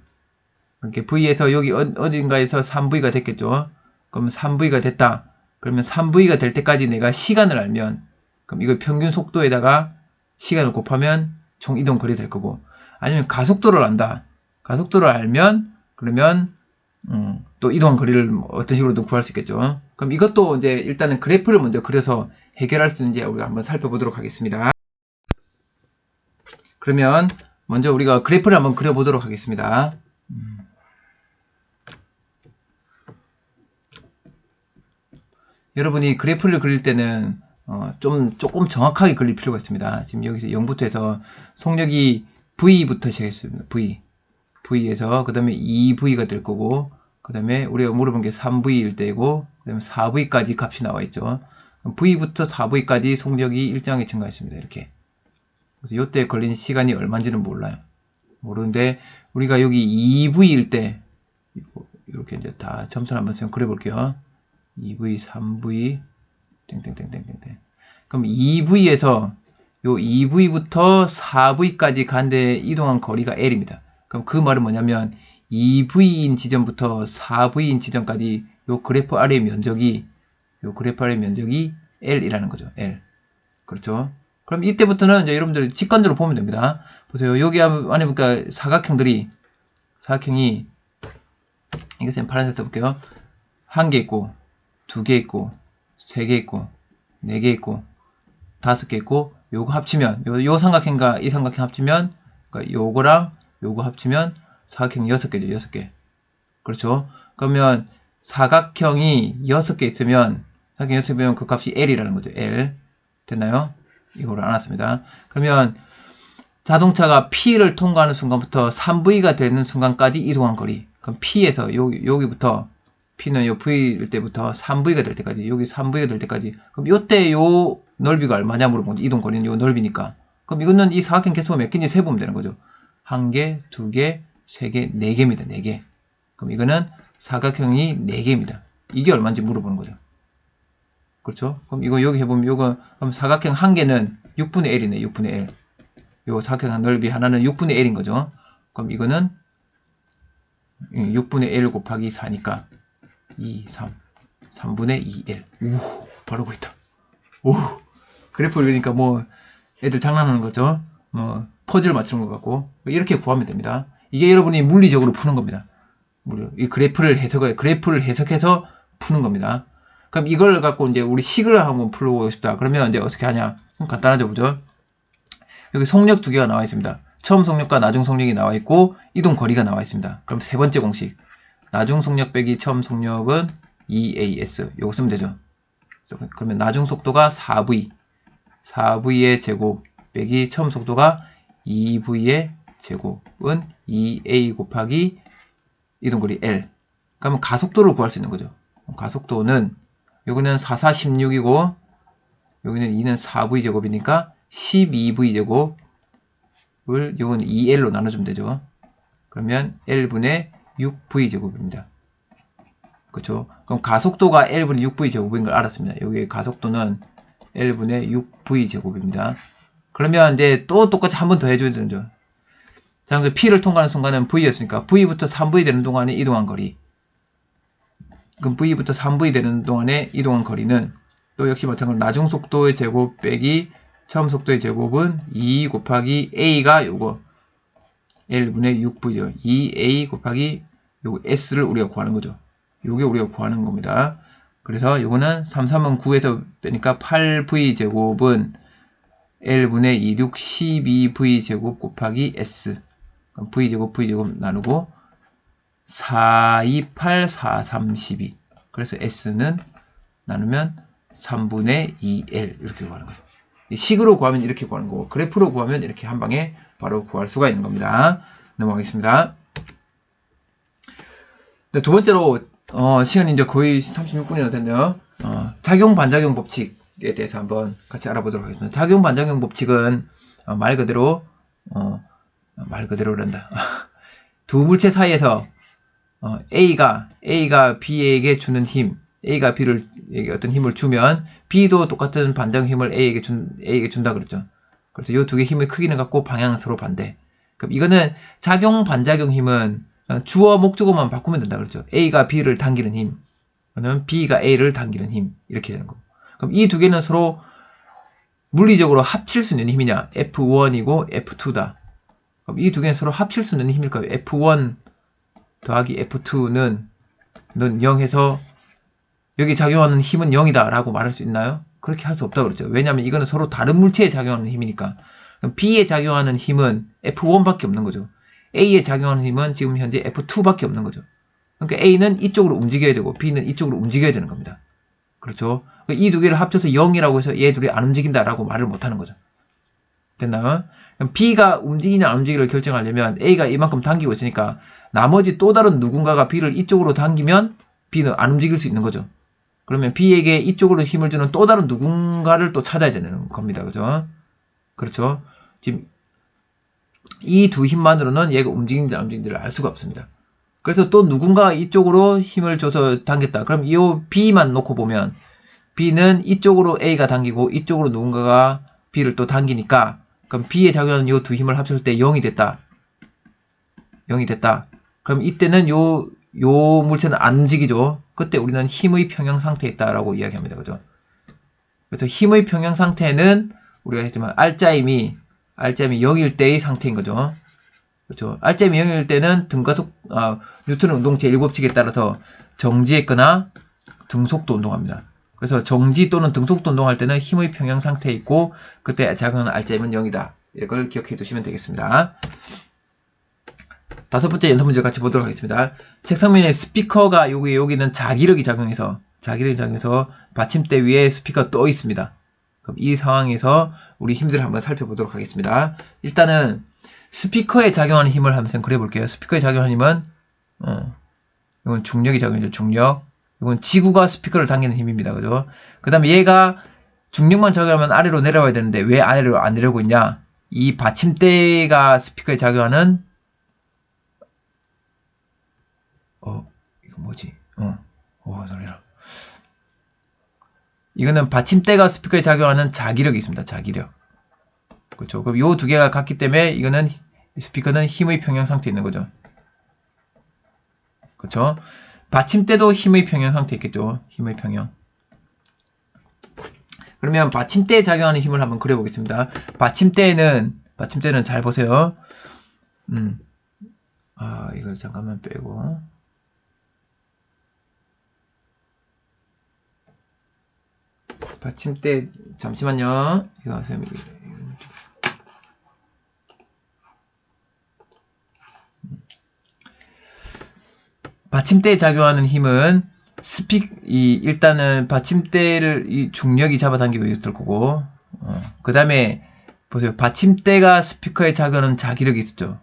[SPEAKER 1] 이렇게 V에서 여기 어딘가에서 3V가 됐겠죠. 그럼 3V가 됐다. 그러면 3V가 될 때까지 내가 시간을 알면 그럼 이걸 평균 속도에다가 시간을 곱하면 총 이동 거리 될 거고 아니면 가속도를 안다. 가속도를 알면 그러면 또 이동 거리를 어떤 식으로든 구할 수 있겠죠. 그럼 이것도 이제 일단은 그래프를 먼저 그려서 해결할 수 있는지 우리가 한번 살펴보도록 하겠습니다. 그러면 먼저 우리가 그래프를 한번 그려보도록 하겠습니다. 여러분이 그래프를 그릴 때는 조금 정확하게 그릴 필요가 있습니다. 지금 여기서 0부터 해서 속력이 V부터 시작했습니다. V에서 그 다음에 2V가 될 거고 그 다음에 우리가 물어본 게 3V일 때고 그 다음에 4V까지 값이 나와 있죠. V부터 4V까지 속력이 일정하게 증가했습니다. 이렇게. 그래서 이때 걸린 시간이 얼마인지는 몰라요. 모르는데 우리가 여기 2V일 때 이렇게 이제 다 점수를 한번 그려 볼게요. 2V, 3V, 땡땡땡땡땡. 그럼 2V에서 요 2V부터 4V까지 간데 이동한 거리가 L입니다. 그럼 그 말은 뭐냐면 2V인 지점부터 4V인 지점까지 요 그래프 아래의 면적이 L이라는 거죠. L. 그렇죠? 그럼 이때부터는 이제 여러분들 직관적으로 보면 됩니다. 보세요. 여기 안에 보니까 사각형이 이것은 파란색 써볼게요. 1개 있고 2개 있고 3개 있고 4개 있고 5개 있고 요거 합치면 요 삼각형과 이 삼각형 합치면 그러니까 요거랑 요거 합치면 사각형 6개죠. 6개. 그렇죠? 그러면 사각형이 6개 있으면 사각형 6개면 그 값이 L이라는 거죠. L. 됐나요? 이거를 알았습니다. 그러면 자동차가 P를 통과하는 순간부터 3V가 되는 순간까지 이동한 거리. 그럼 P에서 여기부터 P는 요 V일 때부터 3V가 될 때까지 여기 3V가 될 때까지 그럼 요때 요 넓이가 얼마냐 물어보면 이동 거리는 요 넓이니까 그럼 이거는 이 사각형 개수가 몇 개인지 세보면 되는 거죠. 1개, 2개, 3개, 4개입니다. 4개. 그럼 이거는 사각형이 4개입니다. 이게 얼마인지 물어보는 거죠. 그렇죠? 그럼 이거 여기 해보면 그럼 사각형 1개는 6분의 L이네. 6분의 L. 요 사각형 넓이 하나는 6분의 L인 거죠. 그럼 이거는 6분의 L 곱하기 4니까 2, 3분의 2L. 오, 바로 보인다. 오, 그래프 그리니까 뭐 애들 장난하는 거죠. 퍼즐 맞추는 것 같고 이렇게 구하면 됩니다. 이게 여러분이 물리적으로 푸는 겁니다. 이 그래프를 해석해서 푸는 겁니다. 그럼 이걸 갖고 이제 우리 식을 한번 풀어보고 싶다. 그러면 이제 어떻게 하냐? 간단하죠, 보죠? 여기 속력 2개가 나와 있습니다. 처음 속력과 나중 속력이 나와 있고 이동 거리가 나와 있습니다. 그럼 세 번째 공식. 나중 속력 빼기 처음 속력은 2AS. 요거 쓰면 되죠. 그러면 나중 속도가 4V의 제곱 빼기 처음 속도가 2V의 제곱은 2A 곱하기 이동거리 L. 그러면 가속도를 구할 수 있는 거죠. 가속도는 여기는 4, 4, 16이고 여기는 2는 4V 제곱이니까 12V 제곱을 요건 2L로 나눠주면 되죠. 그러면 L분의 6V제곱입니다. 그쵸? 그럼 가속도가 L분의 6V제곱인 걸 알았습니다. 여기 가속도는 L분의 6V제곱입니다. 그러면 이제 또 똑같이 한 번 더 해줘야 되죠. 자, P를 통과하는 순간은 V였으니까 V부터 3V 되는 동안에 이동한 거리. 그럼 V부터 3V 되는 동안에 이동한 거리는 또 역시 마찬가지로 나중 속도의 제곱 빼기 처음 속도의 제곱은 2 곱하기 A가 요거 L분의 6V죠. 2A 곱하기 요거 S를 우리가 구하는 거죠. 요게 우리가 구하는 겁니다. 그래서 요거는 3, 3은 9에서 빼니까 8V제곱은 L분의 2, 6, 12V제곱 곱하기 S. 그럼 V제곱 나누고 4, 2, 8, 4, 3, 12. 그래서 S는 나누면 3분의 2L 이렇게 구하는 거죠. 식으로 구하면 이렇게 구하는 거고 그래프로 구하면 이렇게 한 방에 바로 구할 수가 있는 겁니다. 넘어가겠습니다. 네, 두 번째로 시간이 이제 거의 36분이나 됐네요. 작용 반작용 법칙에 대해서 한번 같이 알아보도록 하겠습니다. 작용 반작용 법칙은 말 그대로란다. 두 물체 사이에서 A가 B에게 주는 힘, A가 B에게 어떤 힘을 주면 B도 똑같은 반작용 힘을 A에게 준다 그랬죠. 그래서 이 두 개의 힘의 크기는 같고 방향은 서로 반대. 그럼 이거는 작용 반작용 힘은 주어 목적어만 바꾸면 된다 그랬죠. A가 B를 당기는 힘, 그러면 B가 A를 당기는 힘 이렇게 되는 거고. 그럼 이 두 개는 서로 물리적으로 합칠 수 있는 힘이냐? F1이고 F2다. 그럼 이 두 개는 서로 합칠 수 있는 힘일까요? F1 더하기 F2는 0해서 여기 작용하는 힘은 0이다 라고 말할 수 있나요? 그렇게 할 수 없다고 그랬죠. 왜냐하면 이거는 서로 다른 물체에 작용하는 힘이니까. 그럼 B에 작용하는 힘은 F1밖에 없는 거죠. A에 작용하는 힘은 지금 현재 F2밖에 없는 거죠. 그러니까 A는 이쪽으로 움직여야 되고 B는 이쪽으로 움직여야 되는 겁니다. 그렇죠? 이 두 개를 합쳐서 0이라고 해서 얘 둘이 안 움직인다라고 말을 못하는 거죠. 됐나요? 그럼 B가 움직이냐 안 움직이를 결정하려면 A가 이만큼 당기고 있으니까 나머지 또 다른 누군가가 B를 이쪽으로 당기면 B는 안 움직일 수 있는 거죠. 그러면 B에게 이쪽으로 힘을 주는 또 다른 누군가를 또 찾아야 되는 겁니다. 그죠? 그렇죠? 지금 이 두 힘만으로는 얘가 움직이는지 안 움직이는지를 알 수가 없습니다. 그래서 또 누군가가 이쪽으로 힘을 줘서 당겼다. 그럼 이 B만 놓고 보면 B는 이쪽으로 A가 당기고 이쪽으로 누군가가 B를 또 당기니까 그럼 B에 작용하는 이 두 힘을 합쳤을 때 0이 됐다. 0이 됐다. 그럼 이때는 요 물체는 안 움직이죠. 그때 우리는 힘의 평형 상태에 있다라고 이야기합니다. 그죠? 그래서 힘의 평형 상태는 우리가 했지만 R자임이 0일 때의 상태인 거죠. 그렇죠? R자임이 0일 때는 뉴턴의 운동 제1법칙에 따라서 정지했거나 등속도 운동합니다. 그래서 정지 또는 등속도 운동할 때는 힘의 평형 상태에 있고 그때 작용하는 R자임은 0이다. 이걸 기억해 두시면 되겠습니다. 다섯 번째 연습 문제 같이 보도록 하겠습니다. 책상면에 스피커가 여기는 자기력이 작용해서 받침대 위에 스피커가 떠 있습니다. 그럼 이 상황에서 우리 힘들을 한번 살펴보도록 하겠습니다. 일단은 스피커에 작용하는 힘을 한번 그려 볼게요. 스피커에 작용하는 힘은 이건 중력이 작용이죠. 중력. 이건 지구가 스피커를 당기는 힘입니다. 그죠? 그 다음에 얘가 중력만 작용하면 아래로 내려와야 되는데 왜 아래로 안 내려오고 있냐? 이 받침대가 스피커에 작용하는 이거 뭐지? 놀래라. 이거는 받침대가 스피커에 작용하는 자기력이 있습니다. 자기력. 그렇죠. 그럼 요 두 개가 같기 때문에 이거는 스피커는 힘의 평형 상태에 있는 거죠. 그렇죠. 받침대도 힘의 평형 상태에 있겠죠. 힘의 평형. 그러면 받침대에 작용하는 힘을 한번 그려보겠습니다. 받침대는 잘 보세요. 이걸 잠깐만 빼고. 받침대 잠시만요. 받침대에 작용하는 힘은 일단은 받침대를 이 중력이 잡아당기고 있을 거고, 그 다음에 보세요. 받침대가 스피커에 작용하는 자기력이 있었죠.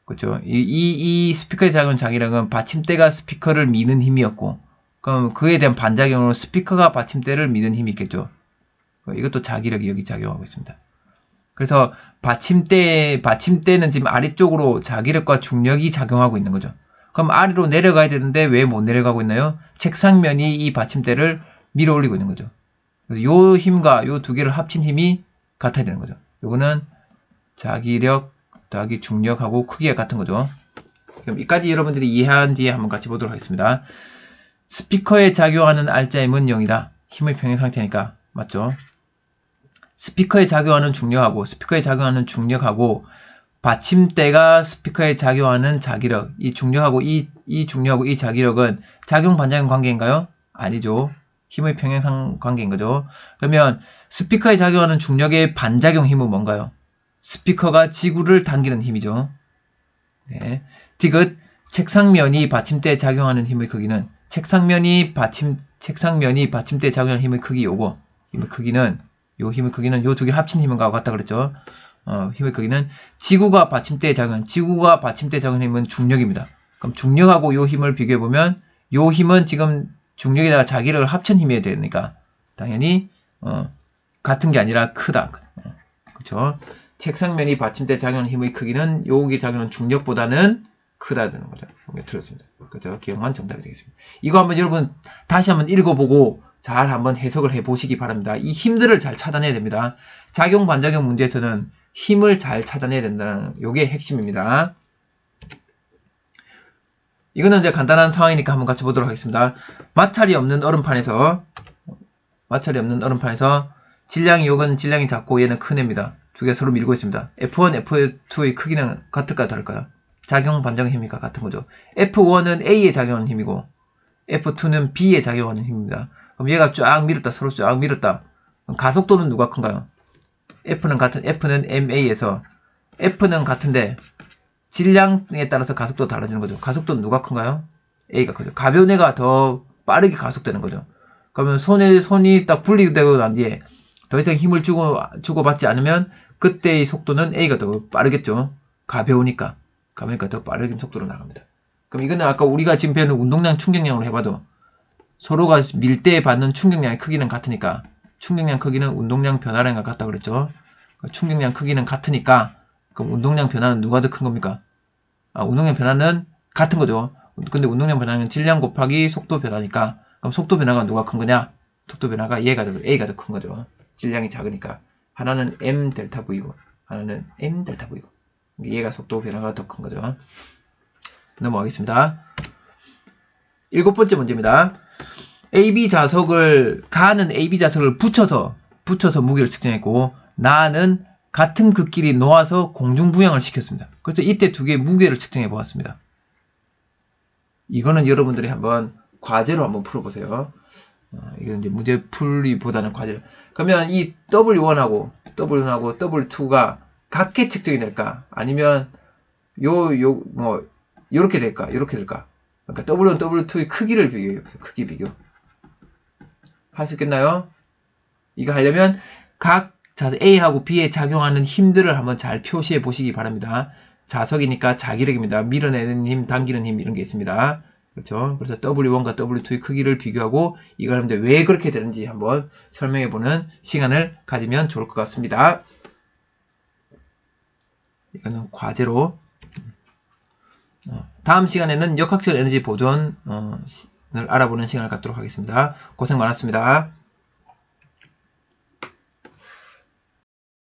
[SPEAKER 1] 그렇죠. 이 스피커에 작용하는 자기력은 받침대가 스피커를 미는 힘이었고, 그럼 그에 대한 반작용으로 스피커가 받침대를 미는 힘이 있겠죠. 이것도 자기력이 여기 작용하고 있습니다. 그래서 받침대는 지금 아래쪽으로 자기력과 중력이 작용하고 있는 거죠. 그럼 아래로 내려가야 되는데 왜 못 내려가고 있나요? 책상면이 이 받침대를 밀어 올리고 있는 거죠. 요 힘과 요 두 개를 합친 힘이 같아야 되는 거죠. 요거는 자기력 더하기 중력하고 크기가 같은 거죠. 그럼 이까지 여러분들이 이해한 뒤에 한번 같이 보도록 하겠습니다. 스피커에 작용하는 R자임은 0이다. 힘의 평행 상태니까. 맞죠? 스피커에 작용하는 중력하고 받침대가 스피커에 작용하는 자기력, 이 중력하고 이 중력하고 이 자기력은 작용 반작용 관계인가요? 아니죠. 힘의 평행상 관계인 거죠. 그러면 스피커에 작용하는 중력의 반작용 힘은 뭔가요? 스피커가 지구를 당기는 힘이죠. 네. 디귿 책상면이 받침대에 작용하는 힘의 크기는 책상면이 받침대에 작용하는 힘의 크기 요거 힘의 크기는 요 두 개 합친 힘과 같다 그랬죠. 힘의 크기는 지구가 받침대에 작용하는 힘은 중력입니다. 그럼 중력하고 요 힘을 비교해 보면 요 힘은 지금 중력에다가 자기를 합친 힘이 되니까 당연히 같은 게 아니라 크다. 그렇죠? 책상면이 받침대에 작용하는 힘의 크기는 여기 작용하는 중력보다는 크다는 거죠. 틀렸습니다. 그죠? 기억만 정답이 되겠습니다. 이거 한번 여러분 다시 한번 읽어보고 잘 한번 해석을 해보시기 바랍니다. 이 힘들을 잘 찾아내야 됩니다. 작용 반작용 문제에서는 힘을 잘 찾아내야 된다는 요게 핵심입니다. 이거는 이제 간단한 상황이니까 한번 같이 보도록 하겠습니다. 마찰이 없는 얼음판에서 질량이 요건 질량이 작고 얘는 큰 애입니다. 두 개 서로 밀고 있습니다. F1, F2의 크기는 같을까요? 다를까요? 작용 반작용 힘이니까 같은 거죠. F1은 A에 작용하는 힘이고 F2는 B에 작용하는 힘입니다. 그럼 얘가 쫙 밀었다. 서로 쫙 밀었다. 그럼 가속도는 누가 큰가요? F는 MA에서 F는 같은데 질량에 따라서 가속도가 달라지는 거죠. 가속도는 누가 큰가요? A가 크죠. 가벼운 애가 더 빠르게 가속되는 거죠. 그러면 손이 딱 분리되고 난 뒤에 더 이상 힘을 주고받지 않으면 그때의 속도는 A가 더 빠르겠죠. 가벼우니까 더 빠르게 속도로 나갑니다. 그럼 이거는 아까 우리가 지금 배우는 운동량 충격량으로 해봐도 서로가 밀 때 받는 충격량의 크기는 같으니까 충격량 크기는 운동량 변화량과 같다 그랬죠. 충격량 크기는 같으니까 그럼 운동량 변화는 누가 더 큰 겁니까? 운동량 변화는 같은 거죠. 근데 운동량 변화는 질량 곱하기 속도 변화니까 그럼 속도 변화가 누가 큰 거냐? 속도 변화가 A가 더 큰 거죠. 질량이 작으니까 하나는 M 델타 V고 하나는 M 델타 V고 얘가 속도 변화가 더 큰 거죠. 넘어가겠습니다. 7번째 문제입니다. 가는 AB 자석을 붙여서 무게를 측정했고 나는 같은 그 길이 놓아서 공중부양을 시켰습니다. 그래서 이때 두 개의 무게를 측정해 보았습니다. 이거는 여러분들이 한번 과제로 한번 풀어보세요. 이건 이제 문제 풀이보다는 과제로. 그러면 이 W1하고 W2가 같게 측정이 될까? 아니면 요렇게 될까? 그러니까 W1, W2의 크기를 비교해보세요. 크기 비교. 할 수 있겠나요? 이거 하려면 각 자석 A하고 B에 작용하는 힘들을 한번 잘 표시해 보시기 바랍니다. 자석이니까 자기력입니다. 밀어내는 힘, 당기는 힘 이런 게 있습니다. 그렇죠? 그래서 W1과 W2의 크기를 비교하고 이걸 하는데 왜 그렇게 되는지 한번 설명해 보는 시간을 가지면 좋을 것 같습니다. 이거는 과제로. 다음 시간에는 역학적 에너지 보존을 알아보는 시간을 갖도록 하겠습니다. 고생 많았습니다.